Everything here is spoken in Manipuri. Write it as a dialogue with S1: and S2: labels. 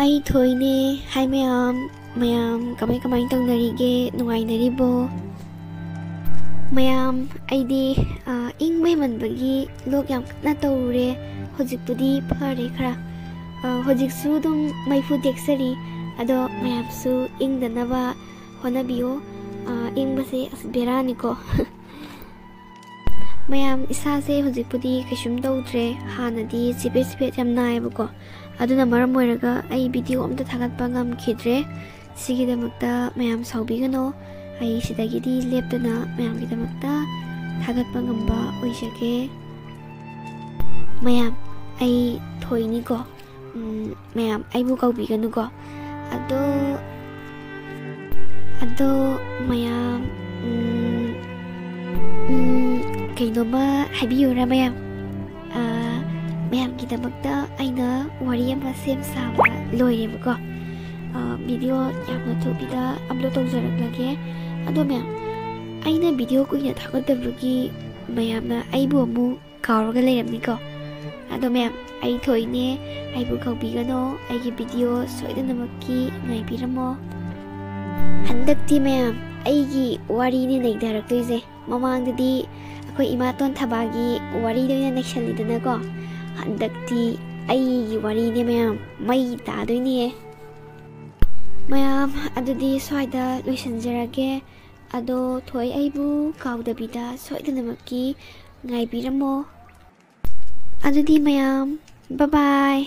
S1: ꯑꯩ ꯊꯣꯏꯅꯦ ꯍꯥꯏ ꯃꯌꯥꯝ ꯀꯃꯥꯏ ꯇꯧꯅꯔꯤꯒꯦ ꯅꯨꯡꯉꯥꯏꯅꯔꯤꯕꯣ ꯃꯌꯥꯝ ꯑꯩꯗꯤ ꯏꯪꯕ ꯍꯦꯟꯃꯟꯕꯒꯤ ꯂꯣꯛ ꯌꯥꯝ ꯀꯟꯅ ꯇꯧꯔꯨꯔꯦ ꯍꯧꯖꯤꯛꯄꯨꯗꯤ ꯐꯔꯦ ꯈꯔ ꯍꯧꯖꯤꯛꯁꯨ ꯑꯗꯨꯝ ꯃꯩꯐꯨ ꯇꯦꯛꯆꯔꯤ ꯑꯗꯣ ꯃꯌꯥꯝꯁꯨ ꯏꯪꯗꯅꯕ ꯍꯣꯠꯅꯕꯤꯌꯣ ꯏꯪꯕꯁꯦ ꯑꯁ ꯕꯦꯔꯥꯅꯤꯀꯣ ꯃꯌꯥꯝ ꯏꯁꯥꯁꯦ ꯍꯧꯖꯤꯛꯄꯨꯗꯤ ꯀꯩꯁꯨꯝ ꯇꯧꯗ꯭ꯔꯦ ꯍꯥꯟꯅꯗꯤ ꯆꯤꯐꯦꯠ ꯌꯥꯝ ꯅꯥꯏꯌꯦꯕꯀꯣ ꯑꯗꯨꯅ ꯃꯔꯝ ꯑꯣꯏꯔꯒ ꯑꯩ ꯚꯤꯗꯤꯑꯣ ꯑꯝꯇ ꯊꯥꯒꯠꯄ ꯉꯝꯈꯤꯗ꯭ꯔꯦ ꯁꯤꯒꯤꯗꯃꯛꯇ ꯃꯌꯥꯝ ꯁꯥꯎꯕꯤꯒꯅꯣ ꯑꯩ ꯁꯤꯗꯒꯤꯗꯤ ꯂꯦꯞꯇꯅ ꯃꯌꯥꯝꯒꯤꯗꯃꯛꯇ ꯊꯥꯒꯠꯄ ꯉꯝꯕ ꯑꯣꯏꯖꯒꯦ ꯃꯌꯥꯝ ꯑꯩ ꯊꯣꯏꯅꯤꯀꯣ ꯃꯌꯥꯝ ꯑꯩꯕꯨ ꯀꯧꯕꯤꯒꯅꯨꯀꯣ ꯑꯗꯣ ꯃꯌꯥꯝ ꯀꯩꯅꯣꯝꯃ ꯍꯥꯏꯕꯤꯌꯨꯔꯥ ꯃꯌꯥꯝꯒꯤꯗꯃꯛꯇ ꯑꯩꯅ ꯋꯥꯔꯤ ꯑꯃ ꯁꯦꯝ ꯁꯥꯕ ꯂꯣꯏꯔꯦꯕꯀꯣ ꯚꯤꯗꯤꯑꯣ ꯌꯥꯝꯅ ꯊꯨꯕꯤꯗ ꯑꯞꯂꯣꯗ ꯇꯧꯖꯔꯛꯂꯒꯦ ꯑꯗꯣ ꯃꯌꯥꯝ ꯑꯩꯅ ꯚꯤꯗꯤꯑꯣ ꯀꯨꯏꯅ ꯊꯥꯒꯠꯇꯕꯒꯤ ꯃꯌꯥꯝꯅ ꯑꯩꯕꯨ ꯑꯃꯨꯛ ꯀꯥꯎꯔꯒ ꯂꯩꯔꯝꯅꯤꯀꯣ ꯑꯗꯣ ꯃꯌꯥꯝ ꯑꯩ ꯊꯣꯏꯅꯦ ꯑꯩꯕꯨ ꯀꯧꯕꯤꯒꯅꯣ ꯑꯩꯒꯤ ꯚꯤꯗꯤꯑꯣ ꯁꯣꯏꯗꯅꯃꯛꯀꯤ ꯉꯥꯏꯕꯤꯔꯝꯃꯣ ꯍꯟꯗꯛꯇꯤ ꯃꯌꯥꯝ ꯑꯩꯒꯤ ꯋꯥꯔꯤꯅꯦ ꯅꯩꯊꯔꯛꯇꯣꯏꯁꯦ ꯃꯃꯥꯡꯗꯗꯤ ꯑꯩꯈꯣꯏ ꯏꯃꯥꯇꯣꯟ ꯊꯕꯥꯒꯤ ꯋꯥꯔꯤꯗ ꯑꯣꯏꯅ ꯅꯩꯁꯜꯂꯤꯗꯅꯀꯣ ꯍꯟꯗꯛꯇꯤ ꯑꯩꯒꯤ ꯋꯥꯔꯤꯅꯦ ꯃꯌꯥꯝ ꯃꯩ ꯇꯥꯗꯣꯏꯅꯦ ꯃꯌꯥꯝ ꯑꯗꯨꯗꯤ ꯁ꯭ꯋꯥꯏꯗ ꯂꯣꯏꯁꯤꯟꯖꯔꯒꯦ ꯑꯗꯣ ꯊꯣꯏ ꯑꯩꯕꯨ ꯀꯥꯎꯗꯕꯤꯗ ꯁꯣꯏꯗꯅꯃꯛꯀꯤ ꯉꯥꯏꯕꯤꯔꯝꯃꯣ ꯑꯗꯨꯗꯤ ꯃꯌꯥꯝ ꯕꯥꯏ